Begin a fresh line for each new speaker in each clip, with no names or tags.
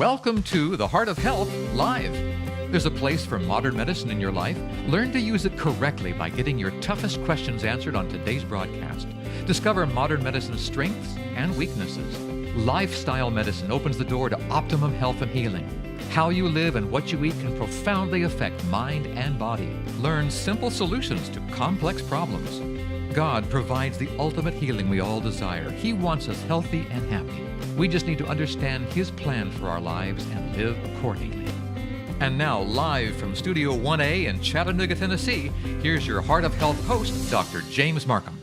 Welcome to The Heart of Health Live. There's a place for modern medicine in your life. Learn to use it correctly by getting your toughest questions answered on today's broadcast. Discover modern medicine's strengths and weaknesses. Lifestyle medicine opens the door to optimum health and healing. How you live and what you eat can profoundly affect mind and body. Learn simple solutions to complex problems. God provides the ultimate healing we all desire. He wants us healthy and happy. We just need to understand His plan for our lives and live accordingly. And now, live from Studio 1A in Chattanooga, Tennessee, here's your Heart of Health host, Dr. James Marcum.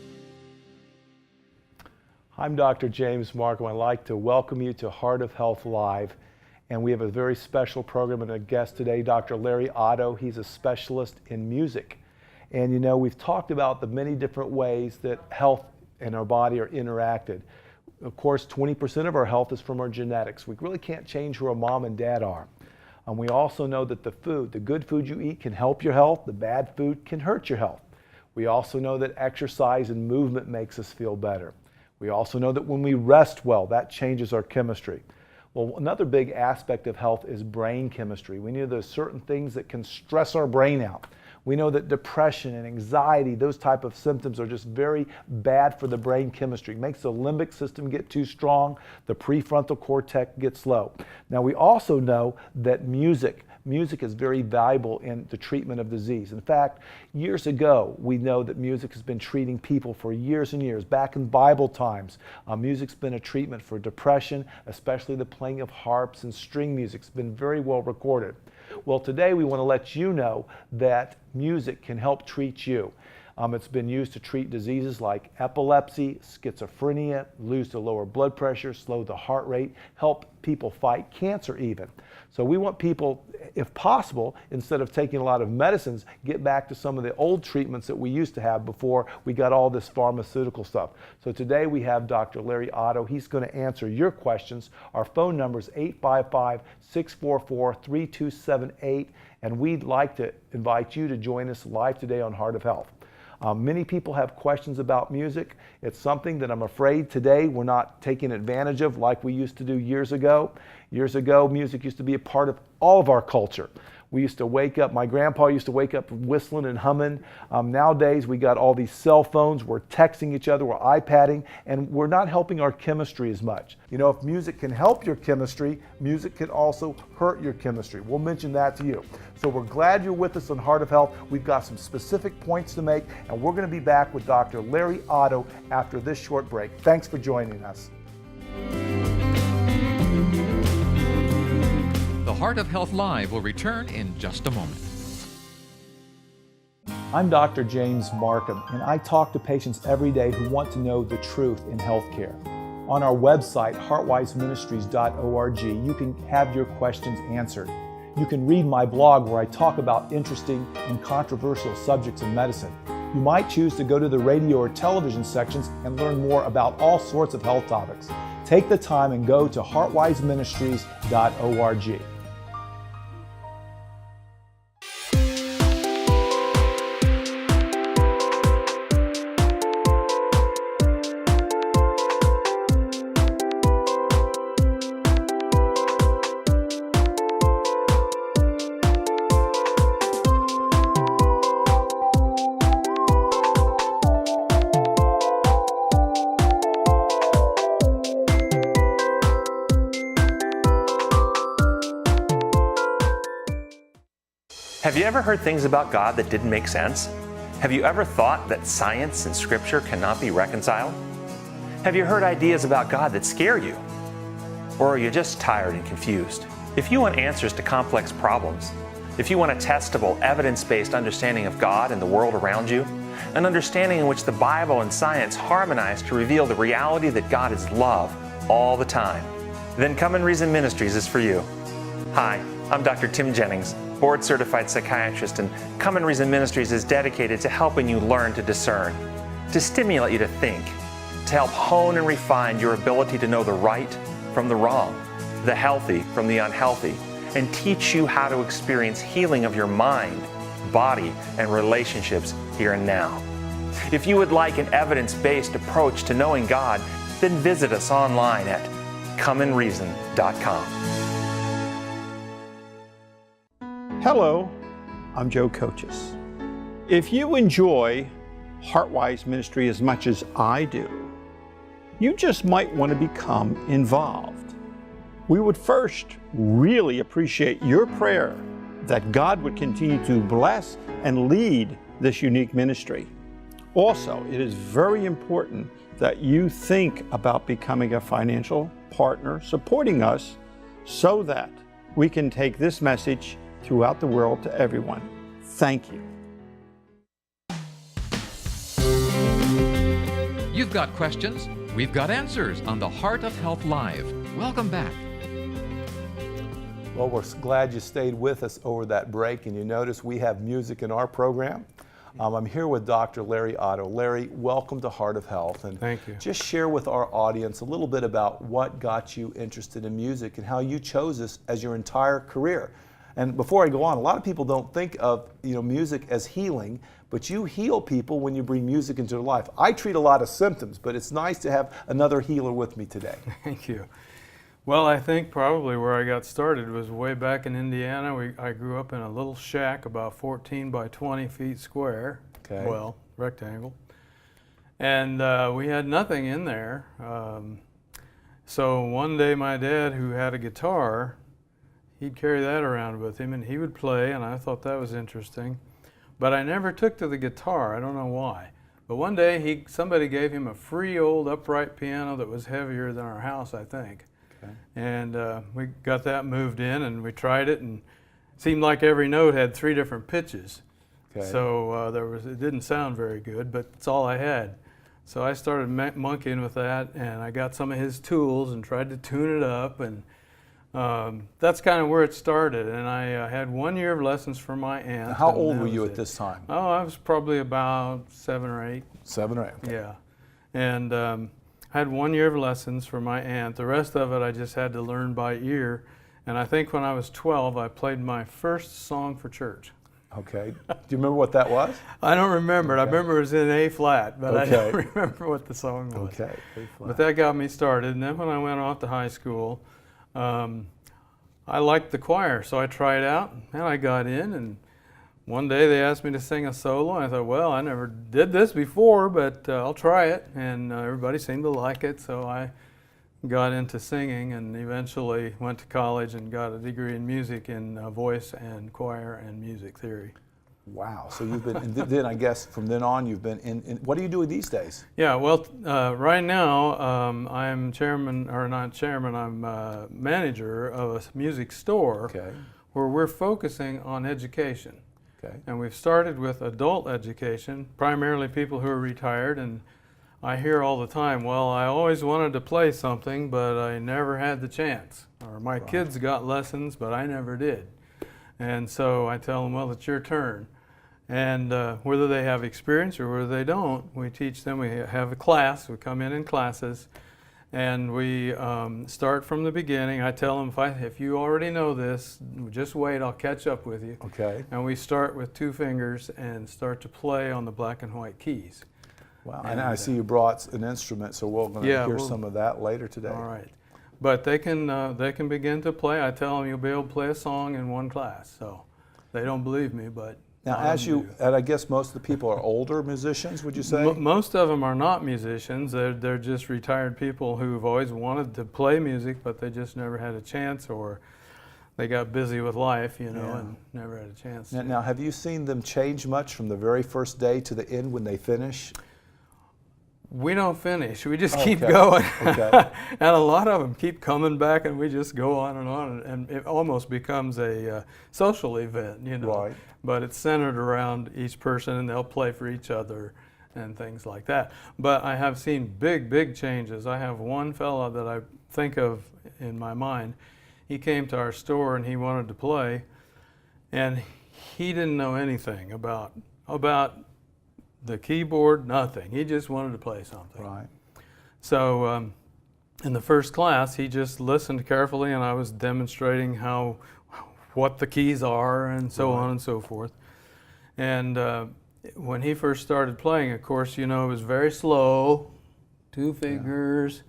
I'm Dr. James Marcum. I'd like to welcome you to Heart of Health Live. And we have a very special program and a guest today, Dr. Larry Otto. He's a specialist in music. And you know, we've talked about the many different ways that health and our body are interacted. Of course, 20% of our health is from our genetics. We really can't change who our mom and dad are. We also know that the good food you eat can help your health, the bad food can hurt your health. We also know that exercise and movement makes us feel better. We also know that when we rest well, that changes our chemistry. Well, another big aspect of health is brain chemistry. We know there's certain things that can stress our brain out. We know that depression and anxiety, those type of symptoms are just very bad for the brain chemistry. It makes the limbic system get too strong, the prefrontal cortex gets low. Now we also know that music is very valuable in the treatment of disease. In fact, years ago, we know that music has been treating people for years and years. Back in Bible times, music's been a treatment for depression, especially the playing of harps and string music's been very well recorded. Well, today we want to let you know that music can help treat you. It's been used to treat diseases like epilepsy, schizophrenia, lose the lower blood pressure, slow the heart rate, help people fight cancer even. So we want people, if possible, instead of taking a lot of medicines, get back to some of the old treatments that we used to have before we got all this pharmaceutical stuff. So today we have Dr. Larry Otto. He's going to answer your questions. Our phone number is 855-644-3278, and we'd like to invite you to join us live today on Heart of Health. Many people have questions about music. It's something that I'm afraid today we're not taking advantage of like we used to do years ago. Years ago, music used to be a part of all of our culture. We used to wake up, my grandpa used to wake up whistling and humming. Nowadays, we got all these cell phones, we're texting each other, we're iPadding, and we're not helping our chemistry as much. You know, if music can help your chemistry, music can also hurt your chemistry. We'll mention that to you. So we're glad you're with us on Heart of Health. We've got some specific points to make, and we're going to be back with Dr. Larry Otto after this short break. Thanks for joining us.
The Heart of Health Live will return in just a moment.
I'm Dr. James Marcum, and I talk to patients every day who want to know the truth in healthcare. On our website, heartwiseministries.org, you can have your questions answered. You can read my blog where I talk about interesting and controversial subjects in medicine. You might choose to go to the radio or television sections and learn more about all sorts of health topics. Take the time and go to heartwiseministries.org.
Have you ever heard things about God that didn't make sense? Have you ever thought that science and Scripture cannot be reconciled? Have you heard ideas about God that scare you? Or are you just tired and confused? If you want answers to complex problems, if you want a testable, evidence-based understanding of God and the world around you, an understanding in which the Bible and science harmonize to reveal the reality that God is love all the time, then Come and Reason Ministries is for you. Hi, I'm Dr. Tim Jennings, board-certified psychiatrist, and Come and Reason Ministries is dedicated to helping you learn to discern, to stimulate you to think, to help hone and refine your ability to know the right from the wrong, the healthy from the unhealthy, and teach you how to experience healing of your mind, body, and relationships here and now. If you would like an evidence-based approach to knowing God, then visit us online at comeandreason.com.
Hello, I'm Joe Coaches. If you enjoy Heartwise Ministry as much as I do, you just might want to become involved. We would first really appreciate your prayer that God would continue to bless and lead this unique ministry. Also, it is very important that you think about becoming a financial partner supporting us so that we can take this message throughout the world to everyone. Thank you.
You've got questions, we've got answers on the Heart of Health Live. Welcome back.
Well, we're glad you stayed with us over that break, and you notice we have music in our program. I'm here with Dr. Larry Otto. Larry, welcome to Heart of Health. And
thank you.
Just share with our audience a little bit about what got you interested in music and how you chose this as your entire career. And before I go on, a lot of people don't think of music as healing, but you heal people when you bring music into their life. I treat a lot of symptoms, but it's nice to have another healer with me today.
Thank you. Well, I think probably where I got started was way back in Indiana. I grew up in a little shack about 14 by 20 feet square, well, rectangle. And we had nothing in there. So one day my dad, who had a guitar, he'd carry that around with him and he would play, and I thought that was interesting. But I never took to the guitar, I don't know why. But one day somebody gave him a free old upright piano that was heavier than our house, I think. And we got that moved in and we tried it, and it seemed like every note had 3 different pitches. So it didn't sound very good, but it's all I had. So I started monkeying with that, and I got some of his tools and tried to tune it up, and that's kind of where it started. And I had 1 year of lessons from my aunt.
How old were you at this time?
Oh, I was probably about 7 or 8.
7 or 8. Okay.
Yeah. And I had 1 year of lessons from my aunt. The rest of it I just had to learn by ear. And I think when I was 12, I played my first song for church.
Okay. Do you remember what that was?
I don't remember it. I remember it was in A flat, but I don't remember what the song was.
Okay. A flat.
But that got me started. And then when I went off to high school, I liked the choir, so I tried out and I got in. And one day they asked me to sing a solo, and I thought, well, I never did this before, but I'll try it. And everybody seemed to like it, so I got into singing and eventually went to college and got a degree in music in voice and choir and music theory.
Wow. So you've been, and then I guess from then on you've been in, what are you doing these days?
Yeah, well, right now I'm chairman, or not chairman, I'm manager of a music store where we're focusing on education. And we've started with adult education, primarily people who are retired, and I hear all the time, well, I always wanted to play something, but I never had the chance. Or my kids got lessons, but I never did. And so I tell them, well, it's your turn. And whether they have experience or whether they don't, we teach them. We have a class, we come in classes, and we start from the beginning. I tell them, if you already know this, just wait, I'll catch up with you.
Okay.
And we start with 2 fingers and start to play on the black and white keys.
Wow. And I see you brought an instrument, so we're going to hear some of that later today.
All right. But they can begin to play. I tell them you'll be able to play a song in 1 class. So they don't believe me, but
now, and I guess most of the people are older musicians, would you say?
Most of them are not musicians. They're just retired people who've always wanted to play music, but they just never had a chance, or they got busy with life, and never had a chance.
Now, have you seen them change much from the very first day to the end when they finish?
We don't finish. We just keep going. And a lot of them keep coming back, and we just go on, and it almost becomes a social event,
Right.
But it's centered around each person, and they'll play for each other and things like that. But I have seen big changes. I have one fella that I think of in my mind. He came to our store, and he wanted to play, and he didn't know anything about the keyboard, nothing. He just wanted to play something.
Right.
So in the first class, he just listened carefully, and I was demonstrating what the keys are and so on and so forth. And when he first started playing, of course, it was very slow, 2 fingers.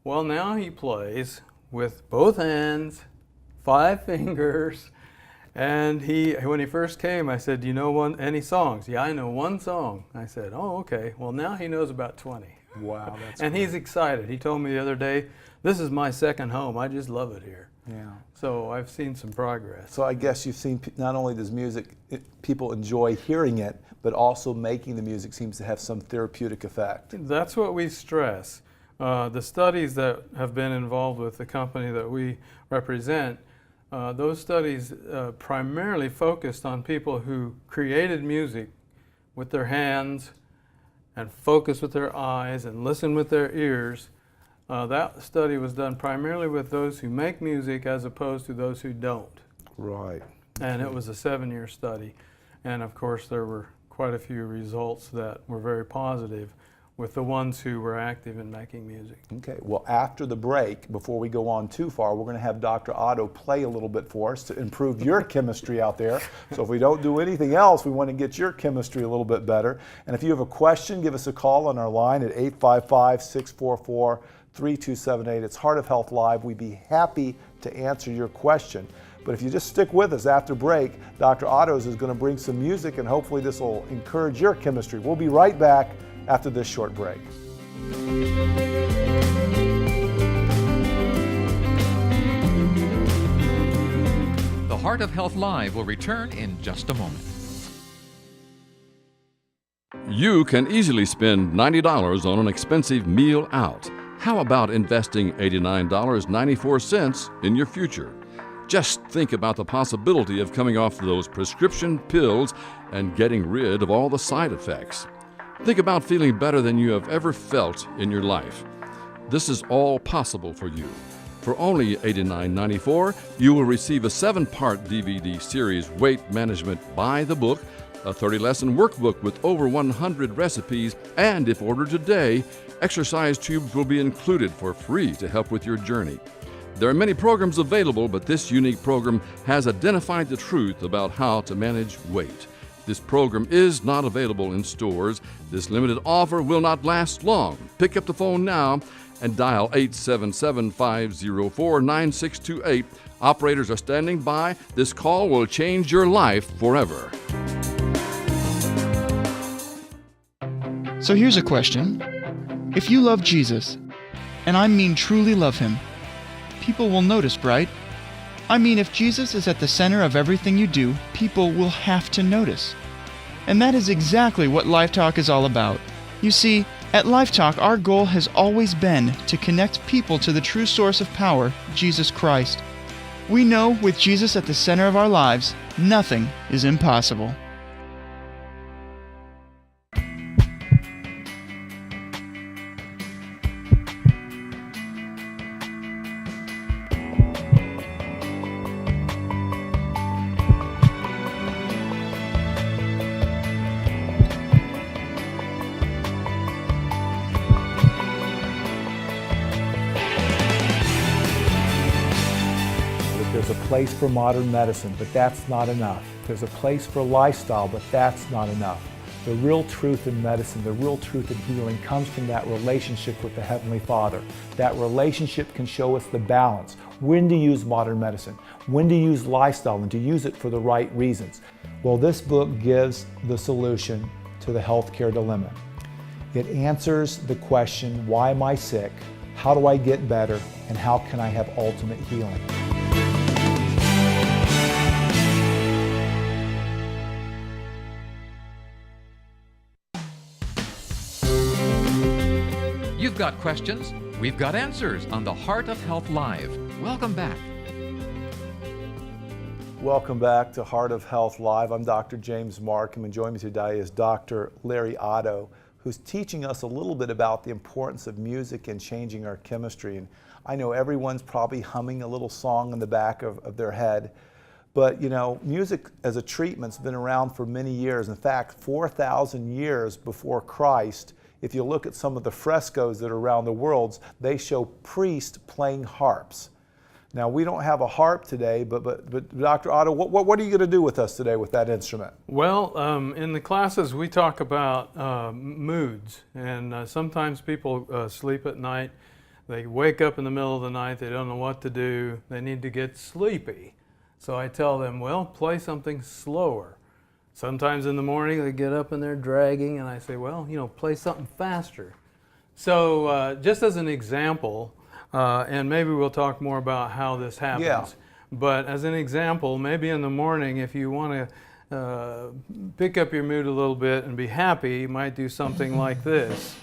Well, now he plays with both hands, 5 fingers, And when he first came, I said, "Do you know any songs?" "Yeah, I know one song." I said, "Oh, okay." Well, now he knows about 20.
Wow, that's
And
great.
he's excited. He told me the other day, "This is my second home. I just love it here."
Yeah.
So I've seen some progress.
So I guess you've seen not only does people enjoy hearing it, but also making the music seems to have some therapeutic effect.
That's what we stress. The studies that have been involved with the company that we represent, those studies primarily focused on people who created music with their hands and focus with their eyes and listen with their ears. That study was done primarily with those who make music as opposed to those who don't.
Right.
And it was a 7-year study. And of course there were quite a few results that were very positive with the ones who were active in making music.
Okay, well after the break, before we go on too far, we're going to have Dr. Otto play a little bit for us to improve your chemistry out there. So if we don't do anything else, we want to get your chemistry a little bit better. And if you have a question, give us a call on our line at 855-644-3278. It's Heart of Health Live. We'd be happy to answer your question. But if you just stick with us after break, Dr. Otto's is going to bring some music and hopefully this will encourage your chemistry. We'll be right back after this short break.
The Heart of Health Live will return in just a moment.
You can easily spend $90 on an expensive meal out. How about investing $89.94 in your future? Just think about the possibility of coming off those prescription pills and getting rid of all the side effects. Think about feeling better than you have ever felt in your life. This is all possible for you. For only $89.94, you will receive a 7-part DVD series, Weight Management by the Book, a 30-lesson workbook with over 100 recipes, and if ordered today, exercise tubes will be included for free to help with your journey. There are many programs available, but this unique program has identified the truth about how to manage weight. This program is not available in stores. This limited offer will not last long. Pick up the phone now and dial 877-504-9628. Operators are standing by. This call will change your life forever.
So here's a question. If you love Jesus, and I mean truly love him, people will notice, right? I mean, if Jesus is at the center of everything you do, people will have to notice. And that is exactly what Life Talk is all about. You see, at Life Talk, our goal has always been to connect people to the true source of power, Jesus Christ. We know with Jesus at the center of our lives, nothing is impossible.
There's a place for modern medicine, but that's not enough. There's a place for lifestyle, but that's not enough. The real truth in medicine, the real truth in healing comes from that relationship with the Heavenly Father. That relationship can show us the balance, when to use modern medicine, when to use lifestyle, and to use it for the right reasons. Well, this book gives the solution to the healthcare dilemma. It answers the question, why am I sick? How do I get better? And how can I have ultimate healing?
You've got questions, we've got answers on the Heart of Health Live. Welcome back.
Welcome back to Heart of Health Live. I'm Dr. James Marcum, and joining me today is Dr. Larry Otto, who's teaching us a little bit about the importance of music and changing our chemistry. And I know everyone's probably humming a little song in the back of their head, but you know, music as a treatment's been around for many years. In fact, 4,000 years before Christ, if you look at some of the frescoes that are around the world, they show priests playing harps. Now, we don't have a harp today, but Dr. Otto, what are you going to do with us today with that instrument?
Well, in the classes we talk about moods, and sometimes people sleep at night. They wake up in the middle of the night, they don't know what to do, they need to get sleepy. So I tell them, well, play something slower. Sometimes in the morning they get up and they're dragging, and I say, well, play something faster. So just as an example, and maybe we'll talk more about how this happens.
Yeah.
But as an example, maybe in the morning, if you want to pick up your mood a little bit and be happy, you might do something like this.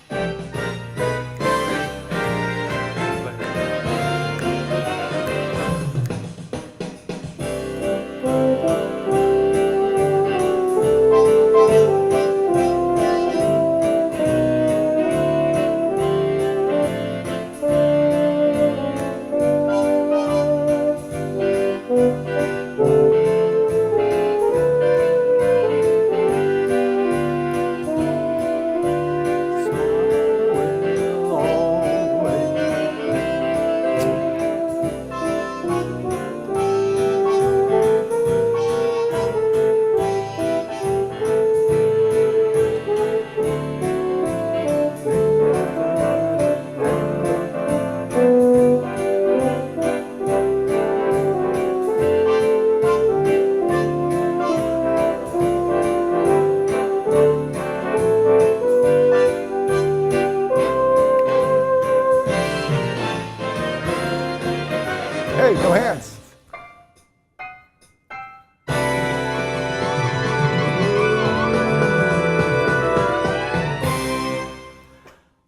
Hey, no hands.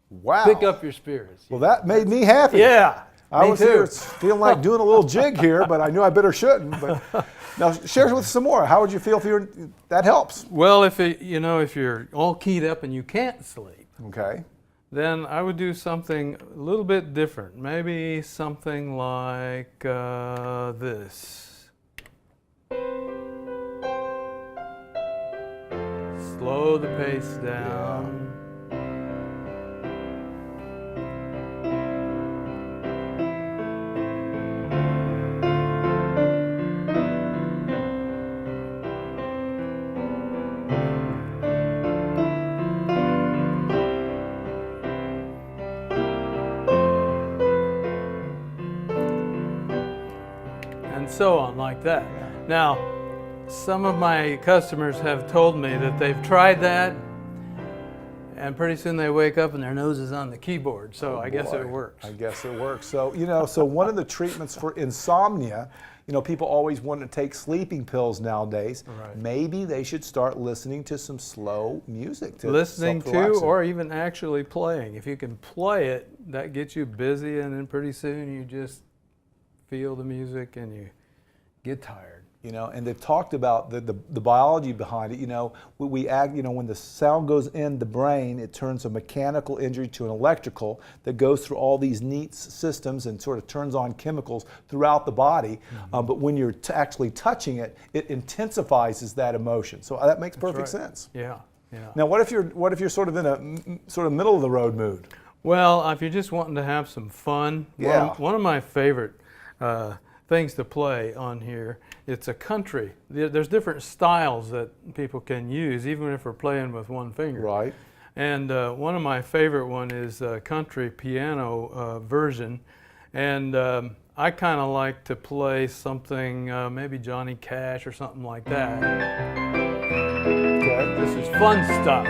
Wow.
Pick up your spirits.
Well, that made me happy.
Yeah.
I
me
was
too.
here feeling like doing a little jig here, but I knew I better shouldn't. But now share with us some more. How would you feel if that helps?
Well, if you're all keyed up and you can't sleep,
Okay.
then I would do something a little bit different. Maybe something like this. Slow the pace down. And so on, like that. Now, some of my customers have told me that they've tried that, and pretty soon they wake up and their nose is on the keyboard. So I guess it works.
I guess it works. So, so one of the treatments for insomnia, people always want to take sleeping pills nowadays.
Right.
Maybe they should start listening to some slow music.
Listening to, or even actually playing. If you can play it, that gets you busy, and then pretty soon you just feel the music and you get tired.
And they've talked about the biology behind it. When the sound goes in the brain, it turns a mechanical injury to an electrical that goes through all these neat systems and sort of turns on chemicals throughout the body.
Mm-hmm.
But when you're actually touching it, it intensifies that emotion. So that makes perfect sense.
Yeah.
Now, what if you're sort of in a sort of middle of the road mood?
Well, if you're just wanting to have some fun, one of my favorite things to play on here, it's a country. There's different styles that people can use, even if we're playing with one finger.
Right.
And one of my favorite one is a country piano version. And I kind of like to play something, maybe Johnny Cash or something like that.
Okay.
This is fun stuff.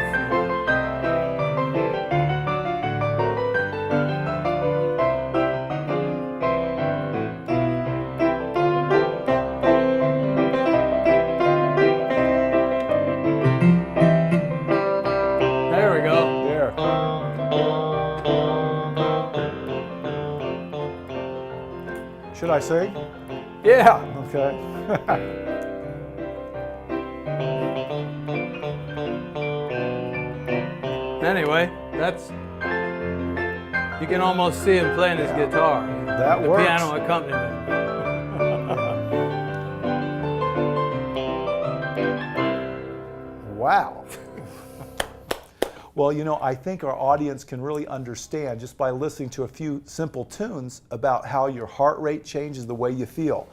Should I sing?
Yeah.
Okay.
Anyway, you can almost see him playing his guitar.
That
the
works.
Piano accompaniment.
Wow. Well, I think our audience can really understand just by listening to a few simple tunes about how your heart rate changes the way you feel.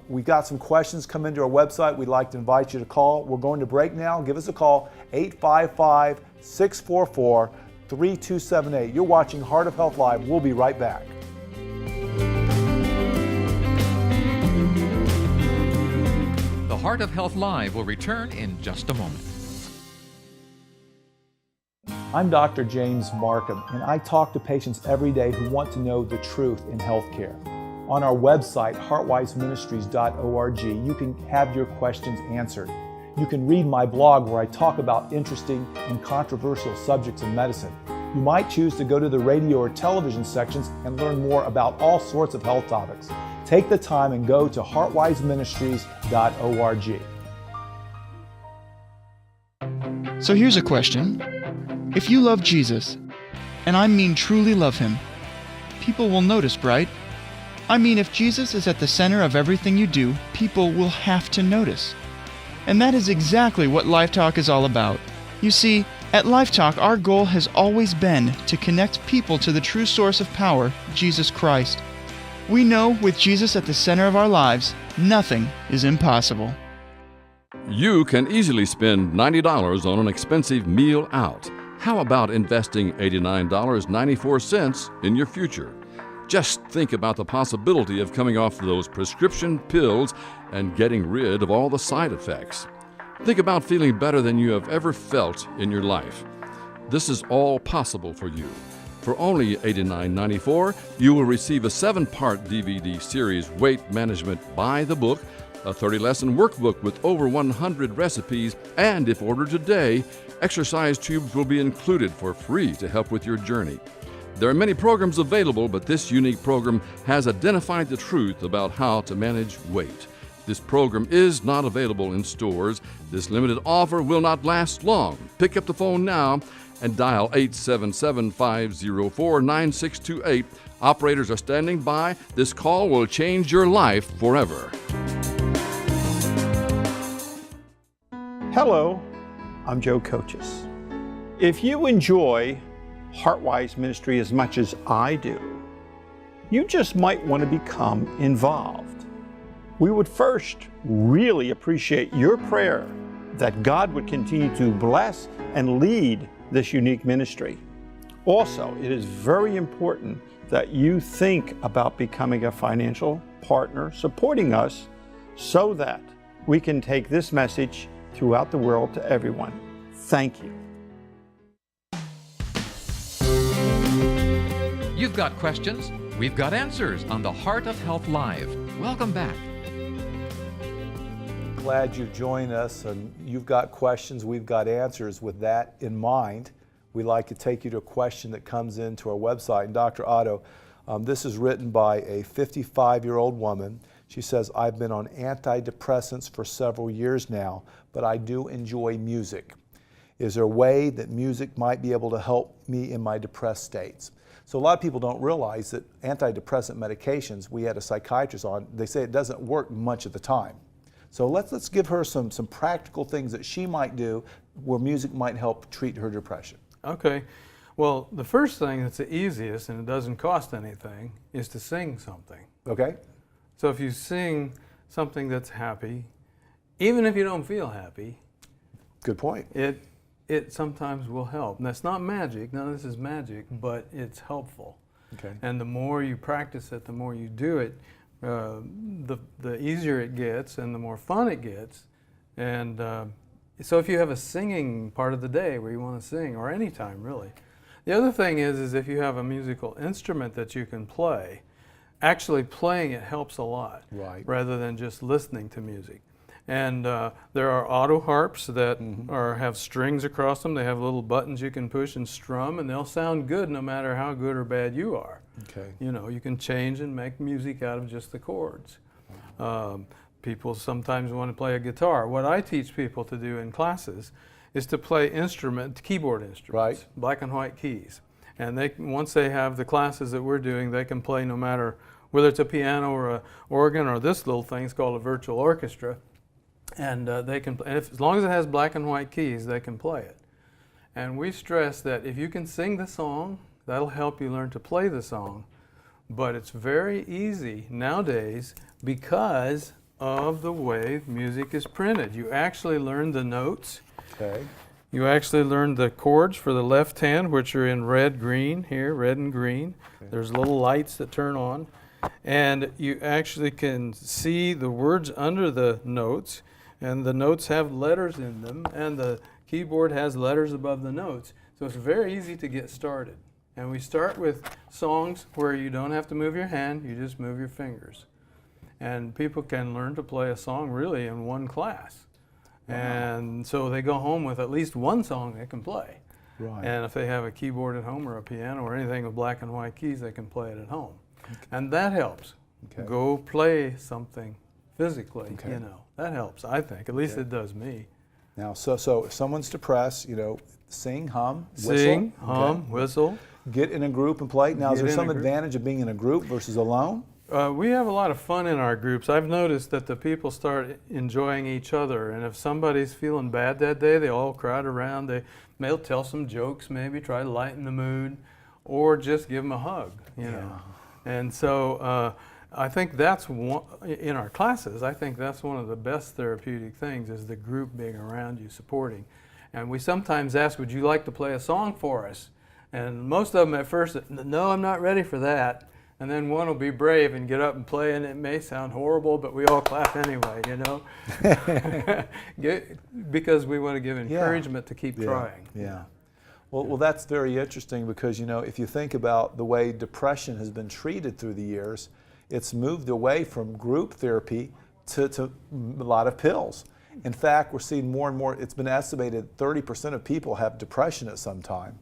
We've got some questions come into our website. We'd like to invite you to call. We're going to break now. Give us a call, 855-644-3278. You're watching Heart of Health Live. We'll be right back.
Heart of Health Live will return in just a moment.
I'm Dr. James Marcum, and I talk to patients every day who want to know the truth in healthcare. On our website, heartwiseministries.org, you can have your questions answered. You can read my blog where I talk about interesting and controversial subjects in medicine. You might choose to go to the radio or television sections and learn more about all sorts of health topics. Take the time and go to heartwiseministries.org.
So here's a question. If you love Jesus, and I mean truly love Him, people will notice, right? I mean, if Jesus is at the center of everything you do, people will have to notice. And that is exactly what Life Talk is all about. You see, at Life Talk, our goal has always been to connect people to the true source of power, Jesus Christ. We know with Jesus at the center of our lives, nothing is impossible.
You can easily spend $90 on an expensive meal out. How about investing $89.94 in your future? Just think about the possibility of coming off those prescription pills and getting rid of all the side effects. Think about feeling better than you have ever felt in your life. This is all possible for you. For only $89.94, you will receive a 7-part DVD series, Weight Management by the Book, a 30-lesson workbook with over 100 recipes, and if ordered today, exercise tubes will be included for free to help with your journey. There are many programs available, but this unique program has identified the truth about how to manage weight. This program is not available in stores. This limited offer will not last long. Pick up the phone now and dial 877-504-9628. Operators are standing by. This call will change your life forever.
Hello, I'm Joe Coaches. If you enjoy Heartwise Ministry as much as I do, you just might want to become involved. We would first really appreciate your prayer that God would continue to bless and lead this unique ministry. Also, it is very important that you think about becoming a financial partner, supporting us so that we can take this message throughout the world to everyone. Thank you.
You've got questions, we've got answers on the Heart of Health Live. Welcome back.
Glad you've joined us, and you've got questions, we've got answers. With that in mind, we'd like to take you to a question that comes into our website. And Dr. Otto, this is written by a 55-year-old woman. She says, I've been on antidepressants for several years now, but I do enjoy music. Is there a way that music might be able to help me in my depressed states? So a lot of people don't realize that antidepressant medications, we had a psychiatrist on, they say it doesn't work much of the time. So let's give her some practical things that she might do where music might help treat her depression.
Okay. Well, the first thing that's the easiest, and it doesn't cost anything, is to sing something.
Okay?
So if you sing something that's happy, even if you don't feel happy,
good point.
It sometimes will help. And that's not magic, none of this is magic, but it's helpful.
Okay.
And the more you practice it, the more you do it, the easier it gets and the more fun it gets. And so if you have a singing part of the day where you want to sing, or any time really. The other thing is if you have a musical instrument that you can play, actually playing it helps a lot,
right,
rather than just listening to music. And there are auto harps that have strings across them. They have little buttons you can push and strum, and they'll sound good no matter how good or bad you are.
Okay.
You know, you can change and make music out of just the chords. People sometimes want to play a guitar. What I teach people to do in classes is to play keyboard instruments,
right,
black and white keys. And once they have the classes that we're doing, they can play no matter whether it's a piano or an organ or this little thing. It's called a virtual orchestra. And they can, as long as it has black and white keys, they can play it. And we stress that if you can sing the song, that'll help you learn to play the song. But it's very easy nowadays because of the way music is printed. You actually learn the notes.
Okay.
You actually learn the chords for the left hand, which are in red, green here, red and green. Okay. There's little lights that turn on. And you actually can see the words under the notes and the notes have letters in them, and the keyboard has letters above the notes. So it's very easy to get started. And we start with songs where you don't have to move your hand, you just move your fingers. And people can learn to play a song really in one class. Wow. And so they go home with at least one song they can play.
Right.
And if they have a keyboard at home or a piano or anything with black and white keys, they can play it at home. Okay. And that helps. Okay. Go play something physically, okay. You know. That helps, I think. At least okay. It does me.
Now, so if someone's depressed, you know, sing, hum, whistle.
Sing, hum, okay. Whistle.
Get in a group and play. Now, is there some advantage of being in a group versus alone?
We have a lot of fun in our groups. I've noticed that the people start enjoying each other, and if somebody's feeling bad that day, they all crowd around. They'll tell some jokes, maybe try to lighten the mood, or just give them a hug, you know. And so I think that's one, in our classes, I think that's one of the best therapeutic things is the group being around you, supporting. And we sometimes ask, would you like to play a song for us? And most of them at first, no, I'm not ready for that. And then one will be brave and get up and play, and it may sound horrible, but we all clap anyway, you know, because we want to give encouragement to keep trying.
Yeah. Well, that's very interesting because, you know, if you think about the way depression has been treated through the years, it's moved away from group therapy to a lot of pills. In fact, we're seeing more and more, it's been estimated 30% of people have depression at some time.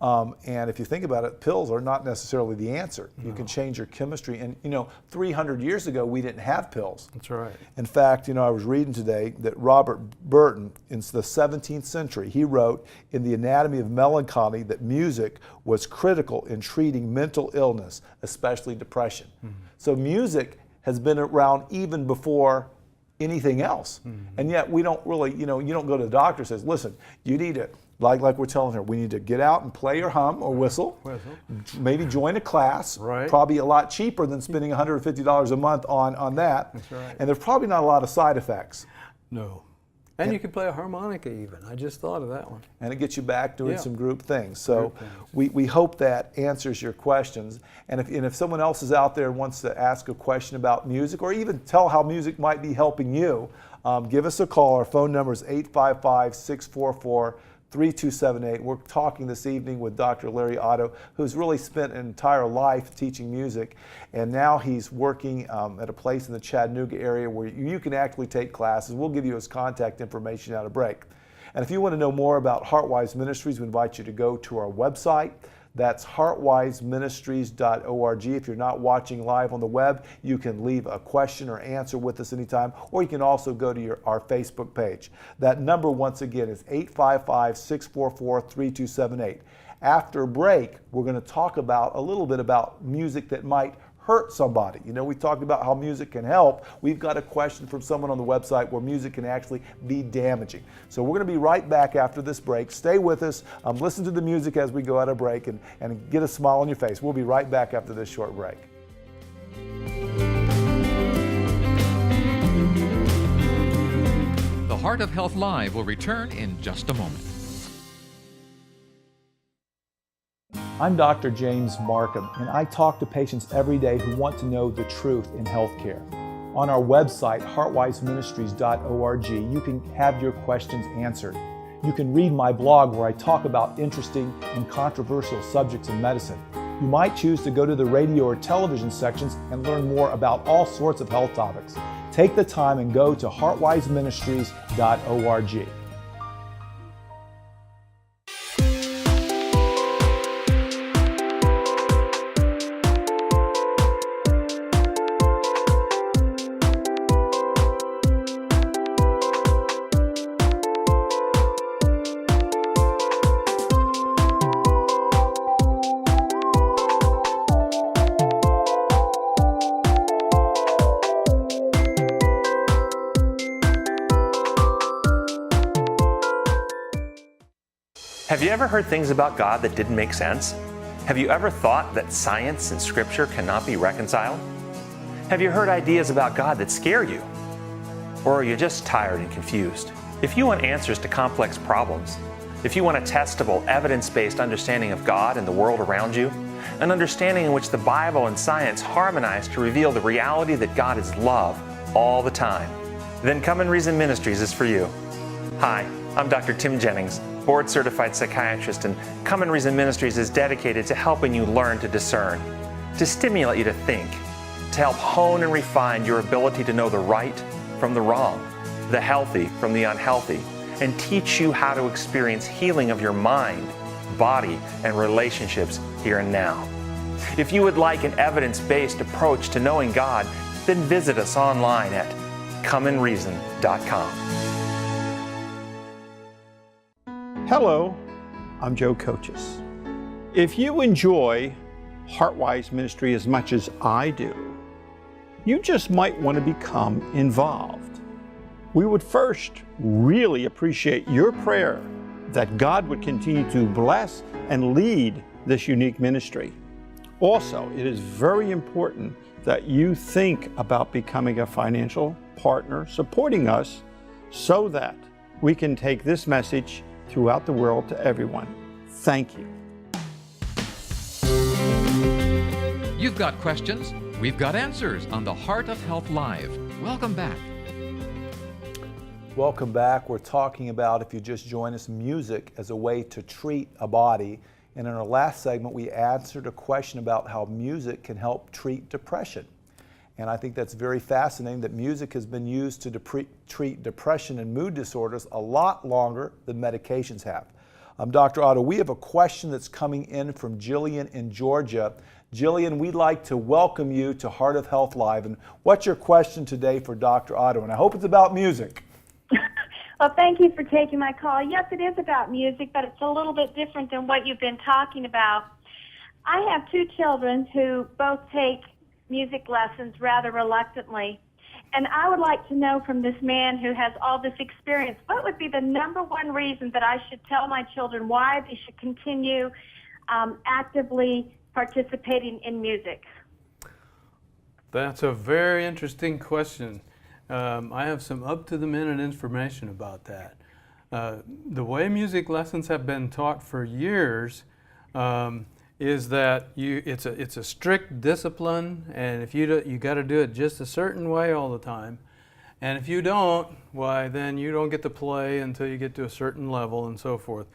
And if you think about it, pills are not necessarily the answer. No. You can change your chemistry. And, you know, 300 years ago, we didn't have pills.
That's right.
In fact, you know, I was reading today that Robert Burton, in the 17th century, he wrote in The Anatomy of Melancholy that music was critical in treating mental illness, especially depression. Mm-hmm. So music has been around even before anything else. Mm-hmm. And yet we don't really, you know, you don't go to the doctor and says, listen, you need to, like we're telling her, we need to get out and play or hum or whistle. Maybe join a class, probably a lot cheaper than spending $150 a month on that.
That's right.
And there's probably not a lot of side effects.
No. And you can play a harmonica even. I just thought of that one.
And it gets you back doing some group things. So we hope that answers your questions. And if someone else is out there and wants to ask a question about music or even tell how music might be helping you, give us a call. Our phone number is 855-644-3278. We're talking this evening with Dr. Larry Otto, who's really spent an entire life teaching music, and now he's working at a place in the Chattanooga area where you can actually take classes. We'll give you his contact information at a break. And if you want to know more about Heartwise Ministries, we invite you to go to our website. That's heartwiseministries.org. If you're not watching live on the web, you can leave a question or answer with us anytime, or you can also go to our Facebook page. That number, once again, is 855-644-3278. After break, we're going to talk about a little bit about music that might hurt somebody. You know, we talked about how music can help. We've got a question from someone on the website where music can actually be damaging. So we're going to be right back after this break. Stay with us. Listen to the music as we go out of break and get a smile on your face. We'll be right back after this short break.
The Heart of Health Live will return in just a moment.
I'm Dr. James Marcum, and I talk to patients every day who want to know the truth in healthcare. On our website, heartwiseministries.org, you can have your questions answered. You can read my blog where I talk about interesting and controversial subjects in medicine. You might choose to go to the radio or television sections and learn more about all sorts of health topics. Take the time and go to heartwiseministries.org.
Have you ever heard things about God that didn't make sense? Have you ever thought that science and Scripture cannot be reconciled? Have you heard ideas about God that scare you? Or are you just tired and confused? If you want answers to complex problems, if you want a testable, evidence-based understanding of God and the world around you, an understanding in which the Bible and science harmonize to reveal the reality that God is love all the time, then Come and Reason Ministries is for you. Hi, I'm Dr. Tim Jennings, board-certified psychiatrist, and Come and Reason Ministries is dedicated to helping you learn to discern, to stimulate you to think, to help hone and refine your ability to know the right from the wrong, the healthy from the unhealthy, and teach you how to experience healing of your mind, body, and relationships here and now. If you would like an evidence-based approach to knowing God, then visit us online at comeandreason.com.
Hello, I'm Joe Coaches. If you enjoy Heartwise Ministry as much as I do, you just might want to become involved. We would first really appreciate your prayer that God would continue to bless and lead this unique ministry. Also, it is very important that you think about becoming a financial partner supporting us so that we can take this message throughout the world to everyone. Thank you.
You've got questions, we've got answers on the Heart of Health Live. Welcome back.
Welcome back. We're talking about, if you just join us, music as a way to treat a body. And in our last segment, we answered a question about how music can help treat depression. And I think that's very fascinating that music has been used to treat depression and mood disorders a lot longer than medications have. Dr. Otto, we have a question that's coming in from Jillian in Georgia. Jillian, we'd like to welcome you to Heart of Health Live. And what's your question today for Dr. Otto? And I hope it's about music.
Well, thank you for taking my call. Yes, it is about music, but it's a little bit different than what you've been talking about. I have two children who both take music lessons rather reluctantly. And I would like to know from this man who has all this experience, what would be the number one reason that I should tell my children why they should continue actively participating in music?
That's a very interesting question. I have some up-to-the-minute information about that. The way music lessons have been taught for years is that it's a strict discipline, and if you got to do it just a certain way all the time, and if you don't, why then you don't get to play until you get to a certain level and so forth.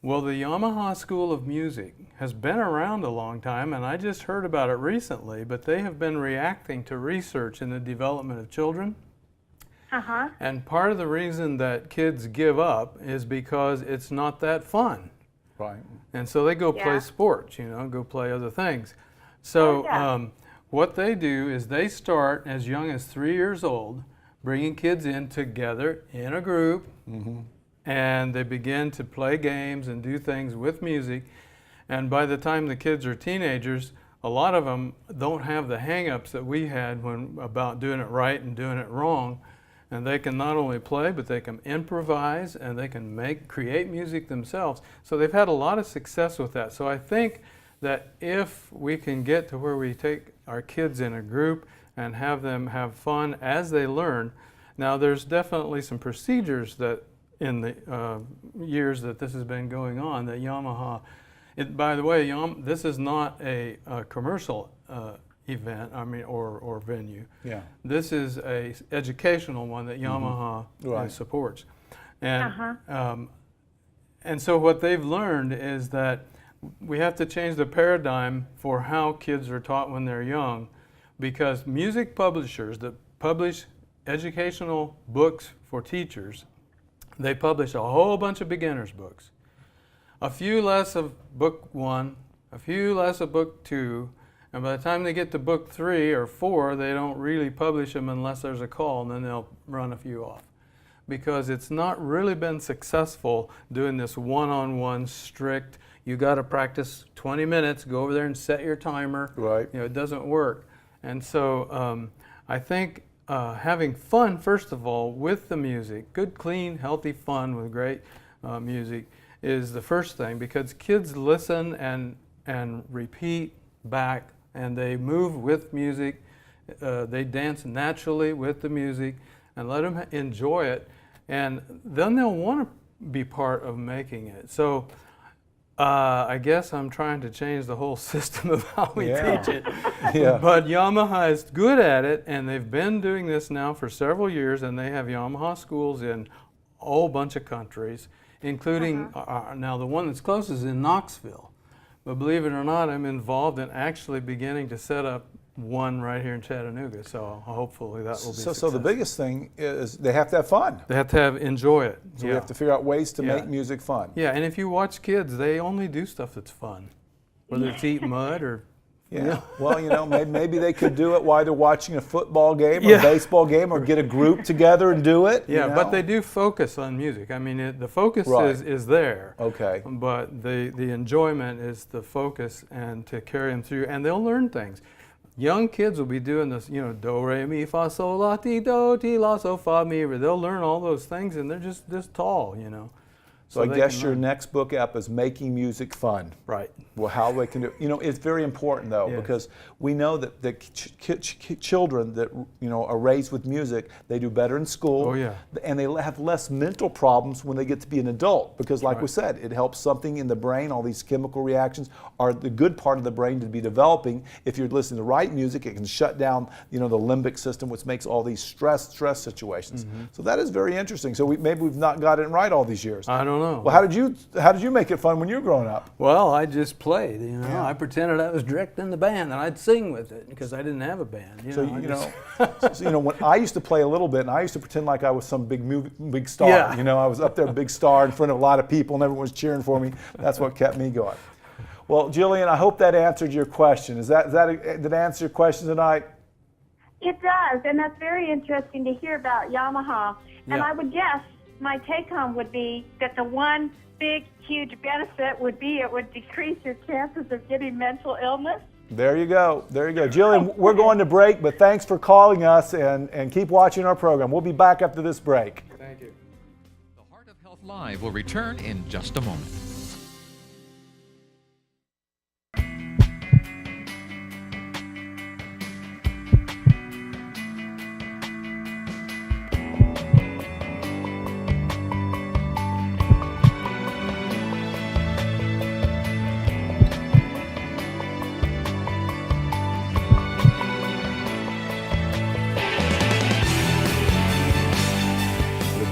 Well, the Yamaha School of Music has been around a long time, and I just heard about it recently, but they have been reacting to research in the development of children. And part of the reason that kids give up is because it's not that fun.
Right.
And so they go play sports, go play other things. So what they do is they start as young as 3 years old, bringing kids in together in a group, and they begin to play games and do things with music. And by the time the kids are teenagers, a lot of them don't have the hang-ups that we had about doing it right and doing it wrong. And they can not only play, but they can improvise, and they can create music themselves. So they've had a lot of success with that. So I think that if we can get to where we take our kids in a group and have them have fun as they learn. Now there's definitely some procedures that in the years that this has been going on that Yamaha, by the way, this is not a commercial event, or venue. Yeah. This is a educational one that Yamaha supports. And and so what they've learned is that we have to change the paradigm for how kids are taught when they're young, because music publishers that publish educational books for teachers, they publish a whole bunch of beginners books. A few less of book 1, a few less of book 2, and by the time they get to book 3 or 4, they don't really publish them unless there's a call, and then they'll run a few off. Because it's not really been successful doing this one-on-one strict, you got to practice 20 minutes, go over there and set your timer. Right. It doesn't work. And so I think having fun, first of all, with the music, good, clean, healthy fun with great music is the first thing, because kids listen and repeat back, and they move with music, they dance naturally with the music, and let them enjoy it, and then they'll want to be part of making it. So I guess I'm trying to change the whole system of how we teach it.
Yeah.
But Yamaha is good at it, and they've been doing this now for several years, and they have Yamaha schools in a whole bunch of countries, including, now the one that's closest is in Knoxville. But believe it or not, I'm involved in actually beginning to set up one right here in Chattanooga, so hopefully that will be successful.
So the biggest thing is they have to have fun.
They have to enjoy it.
So we have to figure out ways to make music fun.
Yeah, and if you watch kids, they only do stuff that's fun, whether it's eat mud or.
Yeah. Well, you know, maybe they could do it while they're watching a football game or a baseball game, or get a group together and do it.
Yeah,
you know?
but they do focus on music. I mean, the focus is there.
Okay.
But the enjoyment is the focus, and to carry them through, and they'll learn things. Young kids will be doing this, you know, do, re, mi, fa, sol, la, ti, do, ti, la, so, fa, mi, re. They'll learn all those things, and they're just this tall, you know.
So I guess your next book up is Making Music Fun.
Right.
Well, how they can do, you know, it's very important though, because we know that the children that, you know, are raised with music, they do better in school.
Oh, yeah.
And they have less mental problems when they get to be an adult, because like we said, it helps something in the brain. All these chemical reactions are the good part of the brain to be developing. If you're listening to the right music, it can shut down, you know, the limbic system, which makes all these stress situations. So that is very interesting. So maybe we've not got it right all these years.
I don't know.
Well, how did you make it fun when you were growing up?
Well, I just played, you know. I pretended I was directing the band, and I'd sing with it because I didn't have a band.
So when I used to play a little bit, and I used to pretend like I was some big star.
Yeah.
You know, I was up there, big star in front of a lot of people, and everyone was cheering for me. That's what kept me going. Well, Jillian, I hope that answered your question. Did it answer your question tonight?
It does, and that's very interesting to hear about Yamaha. And I would guess my take-home would be that the one big, huge benefit would be it would decrease your chances of getting mental illness.
There you go. There you go. Jillian, we're going to break, but thanks for calling us, and keep watching our program. We'll be back after this break.
Thank you.
The Heart of Health Live will return in just a moment.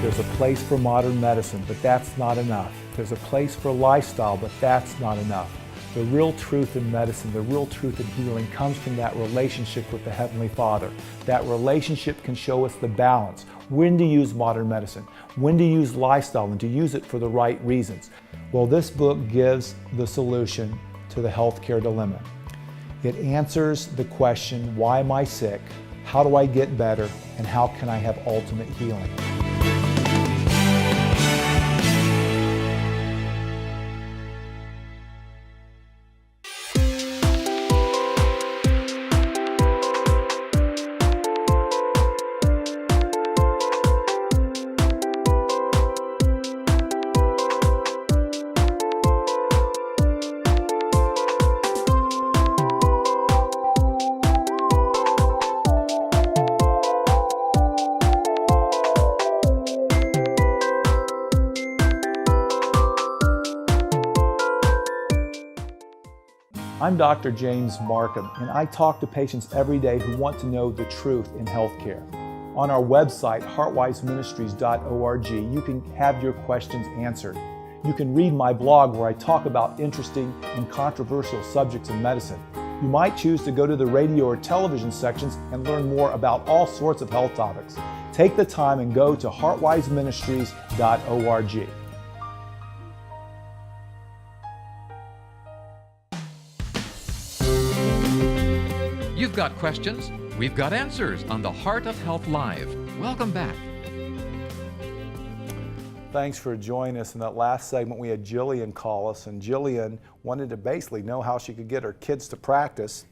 There's a place for modern medicine, but that's not enough. There's a place for lifestyle, but that's not enough. The real truth in medicine, the real truth in healing comes from that relationship with the Heavenly Father. That relationship can show us the balance, when to use modern medicine, when to use lifestyle, and to use it for the right reasons. Well, this book gives the solution to the healthcare dilemma. It answers the question, why am I sick? How do I get better? And how can I have ultimate healing? I'm Dr. James Marcum, and I talk to patients every day who want to know the truth in healthcare. On our website, heartwiseministries.org, you can have your questions answered. You can read my blog where I talk about interesting and controversial subjects in medicine. You might choose to go to the radio or television sections and learn more about all sorts of health topics. Take the time and go to heartwiseministries.org.
You've got questions, we've got answers on the Heart of Health Live. Welcome back.
Thanks for joining us. In that last segment, we had Jillian call us, and Jillian wanted to basically know how she could get her kids to practice.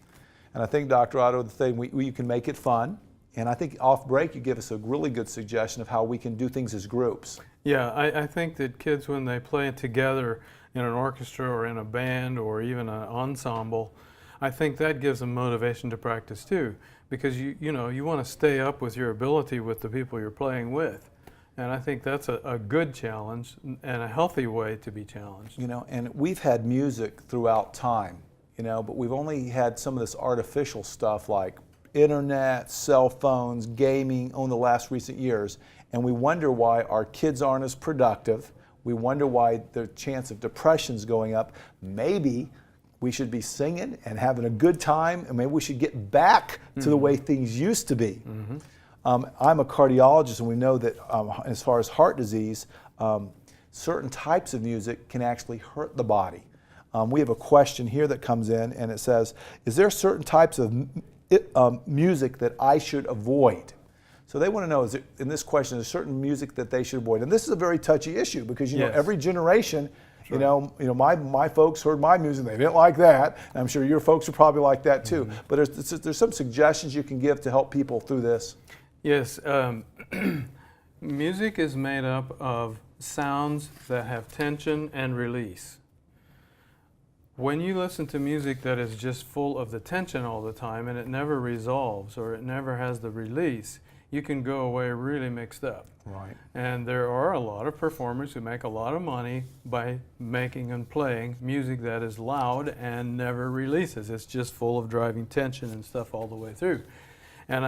And I think, Dr. Otto, the thing, you can make it fun. And I think off break, you give us a really good suggestion of how we can do things as groups.
Yeah, I think that kids, when they play together in an orchestra or in a band or even an ensemble, I think that gives them motivation to practice too, because you want to stay up with your ability with the people you're playing with. And I think that's a good challenge and a healthy way to be challenged.
You know, and we've had music throughout time, you know, but we've only had some of this artificial stuff like internet, cell phones, gaming over the last recent years. And we wonder why our kids aren't as productive. We wonder why the chance of depression's going up. Maybe we should be singing and having a good time, and maybe we should get back to the way things used to be. I'm a cardiologist, and we know that as far as heart disease, certain types of music can actually hurt the body. We have a question here that comes in, and it says, is there certain types of music that I should avoid? So they want to know, in this question, is there certain music that they should avoid? And this is a very touchy issue because, you know, every generation, you know, my folks heard my music, they didn't like that. And I'm sure your folks are probably like that too. But there's some suggestions you can give to help people through this.
Yes, music is made up of sounds that have tension and release. When you listen to music that is just full of the tension all the time and it never resolves or it never has the release, you can go away really mixed up.
Right.
And there are a lot of performers who make a lot of money by making and playing music that is loud and never releases. It's just full of driving tension and stuff all the way through. And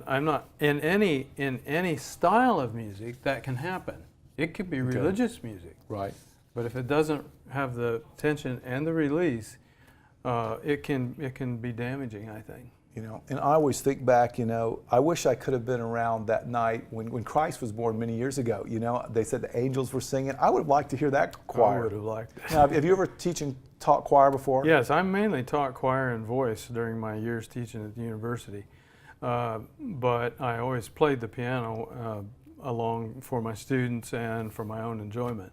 I'm not in any style of music that can happen. It could be religious music,
right?
But if it doesn't have the tension and the release, it can be damaging, I think.
You know, and I always think back, you know, I wish I could have been around that night when Christ was born many years ago. You know, they said the angels were singing. I would have liked to hear that choir.
I would have liked that.
Now, have you ever taught choir before?
Yes, I mainly taught choir and voice during my years teaching at the university. But I always played the piano along for my students and for my own enjoyment.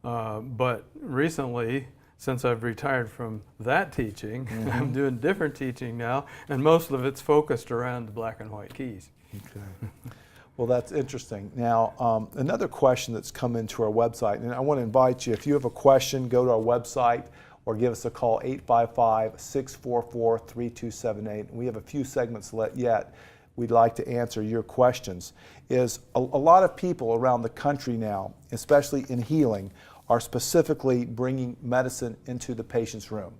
But recently, since I've retired from that teaching, I'm doing different teaching now, and most of it's focused around the black and white keys.
Okay. Well, that's interesting. Now, another question that's come into our website, and I want to invite you, if you have a question, go to our website or give us a call, 855-644-3278. We have a few segments yet. We'd like to answer your questions. Is a lot of people around the country now, especially in healing, are specifically bringing medicine into the patient's room.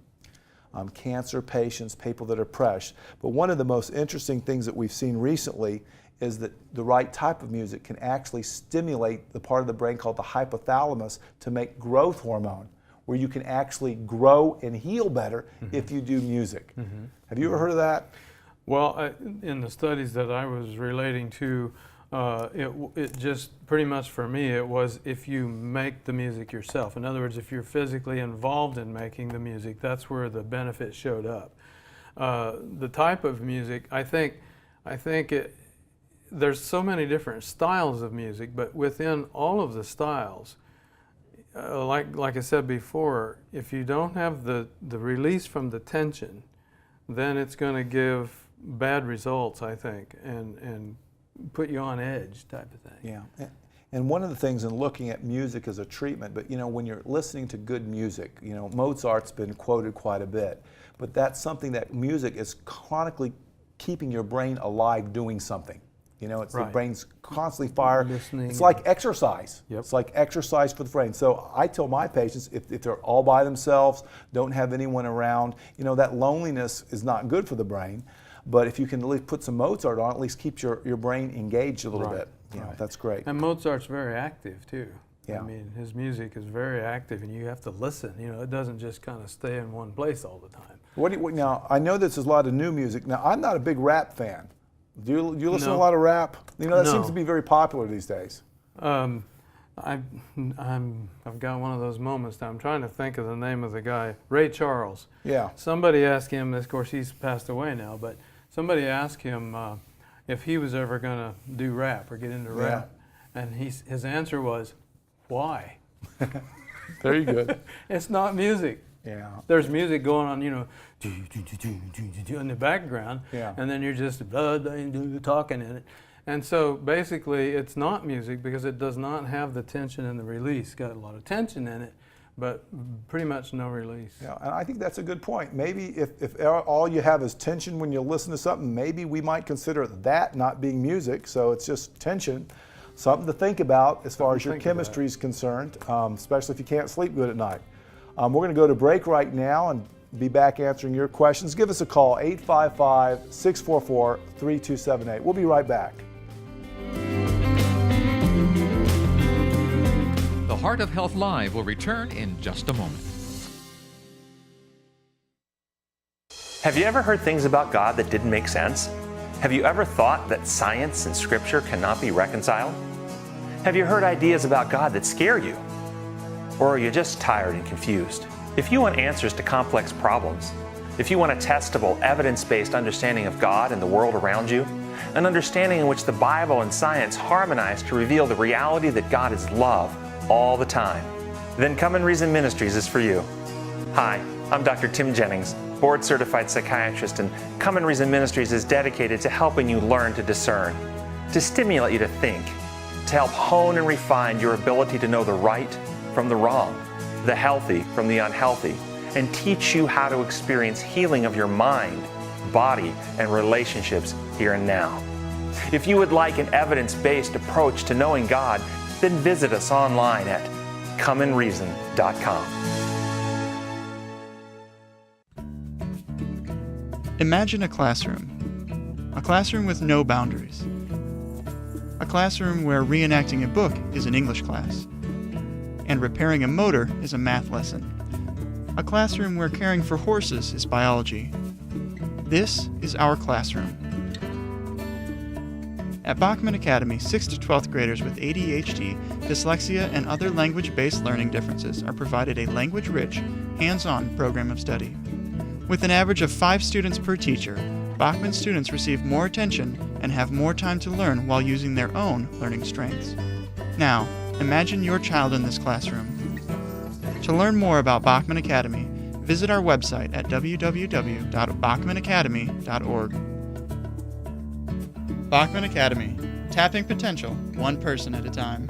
Cancer patients, people that are depressed. But one of the most interesting things that we've seen recently is that the right type of music can actually stimulate the part of the brain called the hypothalamus to make growth hormone, where you can actually grow and heal better if you do music. Have you ever heard of that?
Well, in the studies that I was relating to, it just pretty much for me, it was if you make the music yourself. In other words, if you're physically involved in making the music, that's where the benefit showed up. The type of music, I think there's so many different styles of music, but within all of the styles, like I said before, if you don't have the release from the tension, then it's going to give bad results, I think, and put you on edge type of thing.
Yeah. And one of the things in looking at music as a treatment, but you know, when you're listening to good music, you know, Mozart's been quoted quite a bit, but that's something that music is chronically keeping your brain alive doing something. You know, it's the brain's constantly firing. It's like exercise. It's like exercise for the brain. So I tell my patients, if they're all by themselves, don't have anyone around, you know, that loneliness is not good for the brain. But if you can at least put some Mozart on, at least keeps your brain engaged a little bit. You know, that's great.
And Mozart's very active too.
Yeah.
I mean, his music is very active, and you have to listen. You know, it doesn't just kind of stay in one place all the time.
Now, I know this is a lot of new music. Now, I'm not a big rap fan. Do you listen to a lot of rap? You know, that seems to be very popular these days.
I've got one of those moments now. I'm trying to think of the name of the guy, Ray Charles.
Yeah.
Somebody asked him, of course he's passed away now, but somebody asked him if he was ever going to do rap or get into rap. And his answer was, why?
Very good.
It's not music.
Yeah.
There's music going on, you know, in the background, and then you're just talking in it. And so basically it's not music because it does not have the tension and the release. It's got a lot of tension in it, but pretty much no release.
Yeah, and I think that's a good point. Maybe if all you have is tension when you listen to something, maybe we might consider that not being music, so it's just tension. something to think about as far as your
Think about.
chemistry is concerned, especially if you can't sleep good at night. We're going to go to break right now and be back answering your questions. Give us a call, 855-644-3278. We'll be right back.
The Heart of Health Live will return in just a moment.
Have you ever heard things about God that didn't make sense? Have you ever thought that science and Scripture cannot be reconciled? Have you heard ideas about God that scare you? Or are you just tired and confused? If you want answers to complex problems, if you want a testable, evidence-based understanding of God and the world around you, an understanding in which the Bible and science harmonize to reveal the reality that God is love all the time, then Come and Reason Ministries is for you. Hi, I'm Dr. Tim Jennings, board-certified psychiatrist, and Come and Reason Ministries is dedicated to helping you learn to discern, to stimulate you to think, to help hone and refine your ability to know the right from the wrong, the healthy from the unhealthy, and teach you how to experience healing of your mind, body, and relationships here and now. If you would like an evidence-based approach to knowing God, then visit us online at comeandreason.com.
Imagine a classroom with no boundaries. A classroom where reenacting a book is an English class, and repairing a motor is a math lesson. A classroom where caring for horses is biology. This is our classroom. At Bachman Academy, 6th to 12th graders with ADHD, dyslexia, and other language-based learning differences are provided a language-rich, hands-on program of study. With an average of 5 students per teacher, Bachman students receive more attention and have more time to learn while using their own learning strengths. Now, imagine your child in this classroom. To learn more about Bachman Academy, visit our website at www.bachmanacademy.org. Bachman Academy, tapping potential one person at a time.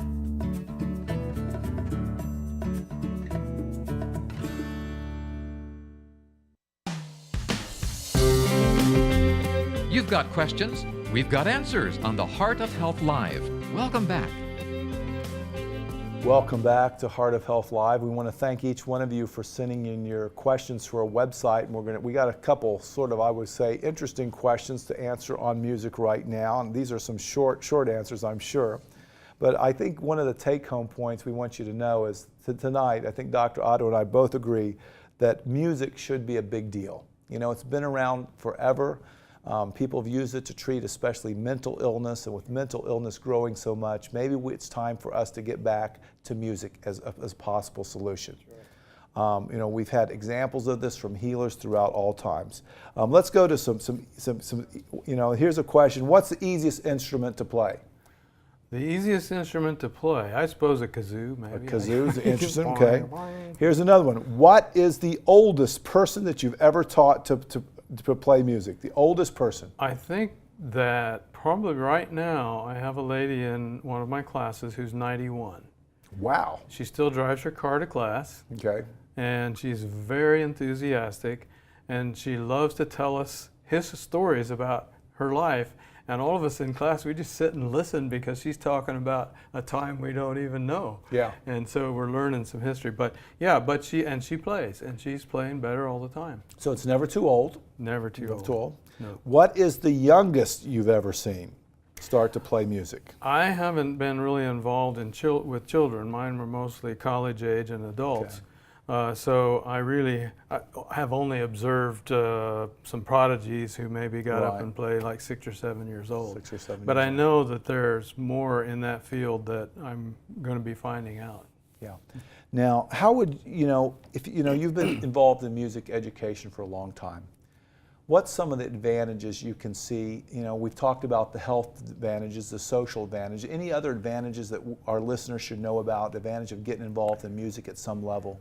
You've got questions, we've got answers on the Heart of Health Live. Welcome back.
Welcome back to Heart of Health Live. We want to thank each one of you for sending in your questions to our website. And we got a couple sort of, I would say, interesting questions to answer on music right now. And these are some short answers, I'm sure. But I think one of the take-home points we want you to know is tonight, I think Dr. Otto and I both agree that music should be a big deal. You know, it's been around forever. People have used it to treat especially mental illness, and with mental illness growing so much, maybe it's time for us to get back to music as a possible solution. You know, we've had examples of this from healers throughout all times. Let's go to some, you know, here's a question. What's the easiest instrument to play?
The easiest instrument to play, I suppose a kazoo, maybe.
A kazoo's interesting, okay. Here's another one. What is the oldest person that you've ever taught to play music? The oldest person?
I think that probably right now I have a lady in one of my classes who's 91.
Wow.
She still drives her car to class.
Okay.
And she's very enthusiastic, and she loves to tell us his stories about her life. And all of us in class, we just sit and listen because she's talking about a time we don't even know.
Yeah.
And so we're learning some history. But yeah, she plays, and she's playing better all the time.
So it's never too old.
Never too old. No.
What is the youngest you've ever seen start to play music?
I haven't been really involved in with children. Mine were mostly college age and adults.
Okay.
So I have only observed some prodigies who maybe got up and played like 6 or 7 years old.
6 or 7
But
years
I
old.
know that there's more in that field that I'm going to be finding out.
Yeah. Now, how would, you know, if you know, you've been involved in music education for a long time. What's some of the advantages you can see? You know, we've talked about the health advantages, the social advantage. Any other advantages that our listeners should know about, the advantage of getting involved in music at some level?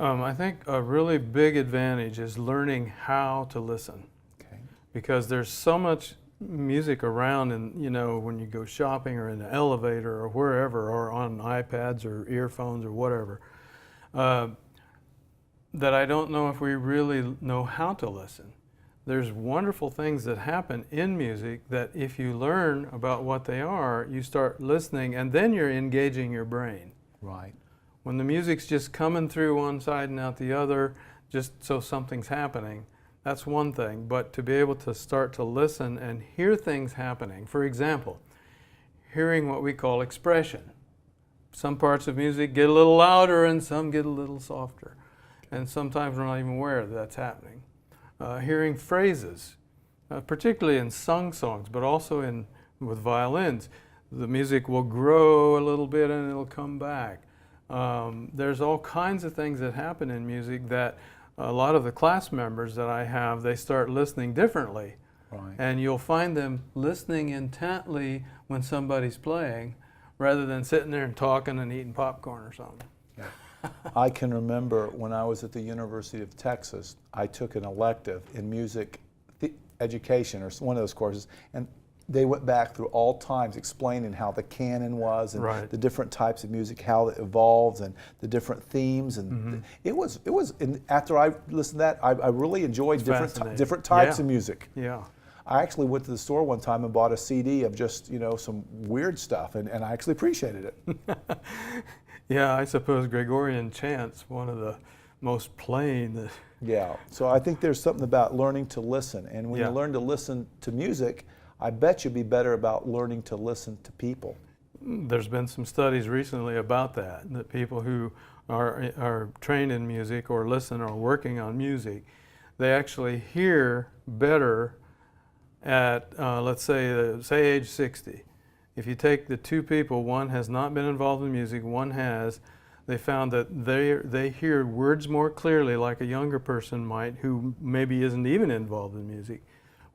I think a really big advantage is learning how to listen.
Okay.
Because there's so much music around, and you know, when you go shopping or in the elevator or wherever, or on iPads or earphones or whatever, that I don't know if we really know how to listen. there's wonderful things that happen in music that if you learn about what they are, you start listening and then you're engaging your brain.
Right.
When the music's just coming through one side and out the other, just so something's happening, that's one thing. But to be able to start to listen and hear things happening, for example, hearing what we call expression. Some parts of music get a little louder and some get a little softer. And sometimes we're not even aware that that's happening. Hearing phrases, particularly in sung songs, but also with violins, the music will grow a little bit and it'll come back. There's all kinds of things that happen in music that a lot of the class members that I have, they start listening differently.
Right.
And you'll find them listening intently when somebody's playing rather than sitting there and talking and eating popcorn or something.
Yeah. I can remember when I was at the University of Texas, I took an elective in music education, or one of those courses, and they went back through all times explaining how the canon was and
Right.
the different types of music, how it evolves, and the different themes. And it was. And after I listened to that, I really enjoyed different types of music.
Yeah.
I actually went to the store one time and bought a CD of just, some weird stuff, and I actually appreciated it.
Yeah, I suppose Gregorian chant's one of the most plain.
Yeah, so I think there's something about learning to listen, and when
Yeah.
you learn to listen to music, I bet you'll be better about learning to listen to people.
There's been some studies recently about that people who are trained in music or listen or working on music, they actually hear better at, let's say age 60. If you take the two people, one has not been involved in music, one has, they found that they hear words more clearly like a younger person might who maybe isn't even involved in music,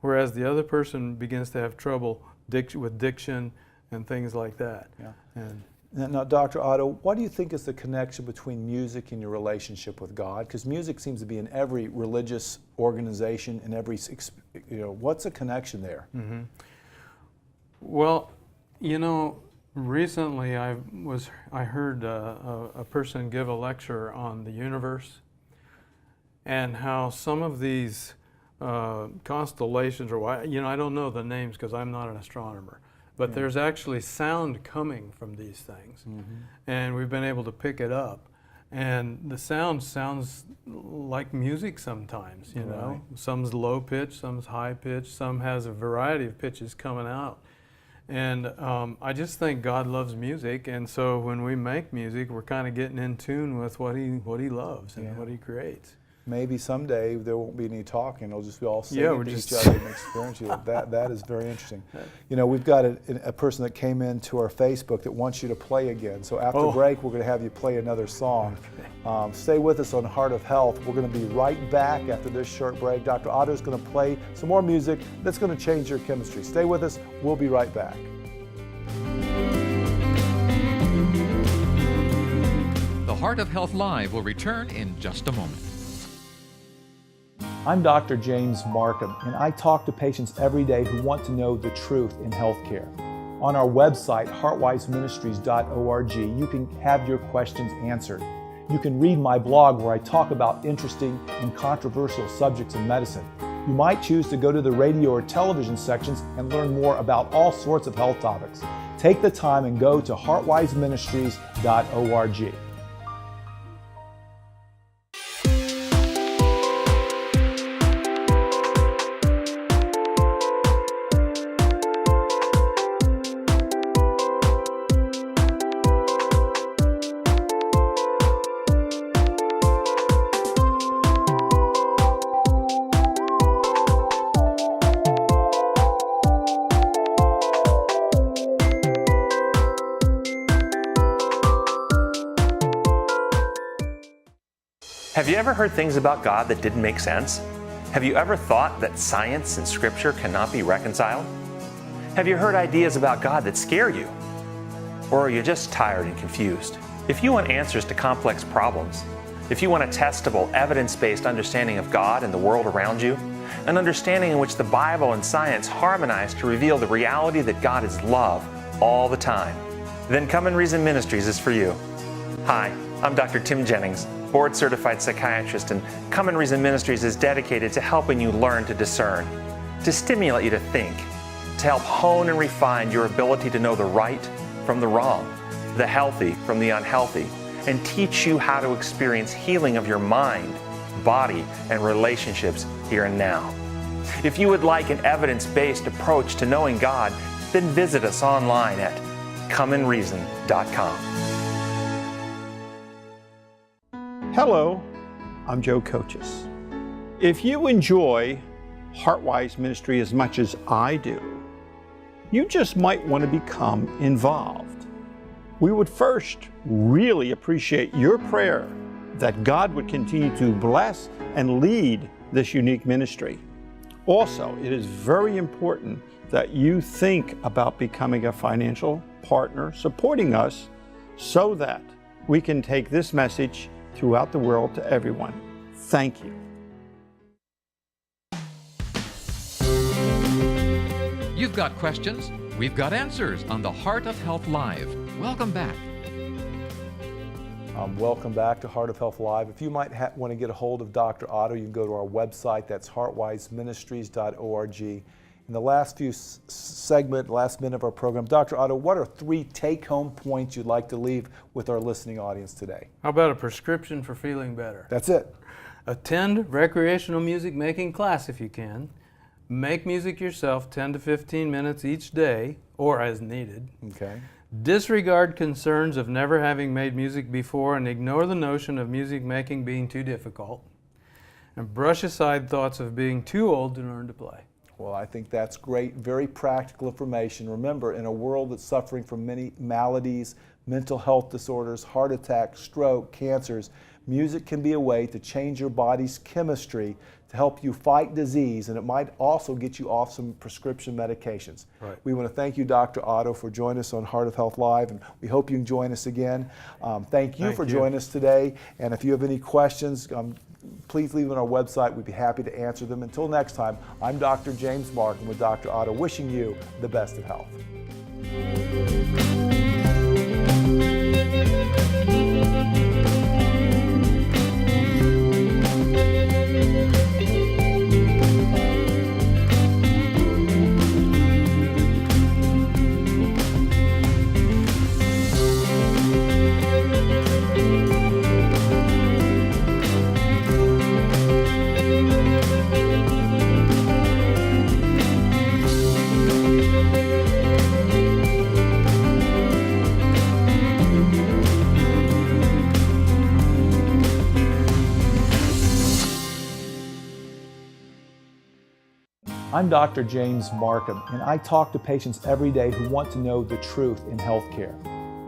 whereas the other person begins to have trouble with diction and things like that.
Yeah.
And
Now, Dr. Otto, what do you think is the connection between music and your relationship with God? Because music seems to be in every religious organization, in every, what's the connection there?
Mm-hmm. Well, recently I heard a person give a lecture on the universe and how some of these constellations, or I don't know the names because I'm not an astronomer, but there's actually sound coming from these things, and we've been able to pick it up. And the sound sounds like music sometimes, you know. Some's low pitch, some's high pitch, some has a variety of pitches coming out. And I just think God loves music, and so when we make music, we're kind of getting in tune with what He loves and what He creates.
Maybe someday there won't be any talking; it'll just be all singing to each other and experiencing it. That is very interesting. We've got a person that came into our Facebook that wants you to play again. So after break, we're going to have you play another song. Stay with us on Heart of Health. We're going to be right back after this short break. Dr. Otto is going to play some more music that's going to change your chemistry. Stay with us. We'll be right back.
The Heart of Health Live will return in just a moment.
I'm Dr. James Marcum, and I talk to patients every day who want to know the truth in healthcare. On our website, heartwiseministries.org, you can have your questions answered. You can read my blog where I talk about interesting and controversial subjects in medicine. You might choose to go to the radio or television sections and learn more about all sorts of health topics. Take the time and go to heartwiseministries.org.
Have you ever heard things about God that didn't make sense? Have you ever thought that science and Scripture cannot be reconciled? Have you heard ideas about God that scare you? Or are you just tired and confused? If you want answers to complex problems, if you want a testable, evidence-based understanding of God and the world around you, an understanding in which the Bible and science harmonize to reveal the reality that God is love all the time, then Come and Reason Ministries is for you. Hi, I'm Dr. Tim Jennings. board-certified psychiatrist, and Come and Reason Ministries is dedicated to helping you learn to discern, to stimulate you to think, to help hone and refine your ability to know the right from the wrong, the healthy from the unhealthy, and teach you how to experience healing of your mind, body, and relationships here and now. If you would like an evidence-based approach to knowing God, then visit us online at comeandreason.com.
Hello, I'm Joe Coaches. If you enjoy Heartwise Ministry as much as I do, you just might want to become involved. We would first really appreciate your prayer that God would continue to bless and lead this unique ministry. Also, it is very important that you think about becoming a financial partner supporting us so that we can take this message throughout the world to everyone. Thank you.
You've got questions, we've got answers on the Heart of Health Live. Welcome back.
Welcome back to Heart of Health Live. If you might want to get a hold of Dr. Otto, you can go to our website. That's heartwiseministries.org. In the last last minute of our program, Dr. Otto, what are 3 take-home points you'd like to leave with our listening audience today?
How about a prescription for feeling better?
That's it.
Attend recreational music making class if you can. Make music yourself 10 to 15 minutes each day, or as needed.
Okay.
Disregard concerns of never having made music before and ignore the notion of music making being too difficult. And brush aside thoughts of being too old to learn to play.
Well, I think that's great, very practical information. Remember, in a world that's suffering from many maladies, mental health disorders, heart attack, stroke, cancers, music can be a way to change your body's chemistry to help you fight disease, and it might also get you off some prescription medications.
Right.
We want to thank you, Dr. Otto, for joining us on Heart of Health Live, and we hope you can join us again. Thank you for joining us today, and if you have any questions, please leave them on our website. We'd be happy to answer them. Until next time, I'm Dr. James Marcum with Dr. Otto, wishing you the best of health. I'm Dr. James Marcum, and I talk to patients every day who want to know the truth in healthcare.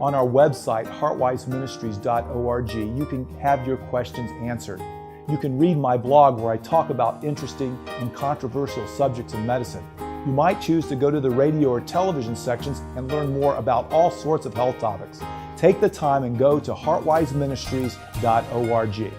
On our website, heartwiseministries.org, you can have your questions answered. You can read my blog where I talk about interesting and controversial subjects in medicine. You might choose to go to the radio or television sections and learn more about all sorts of health topics. Take the time and go to heartwiseministries.org.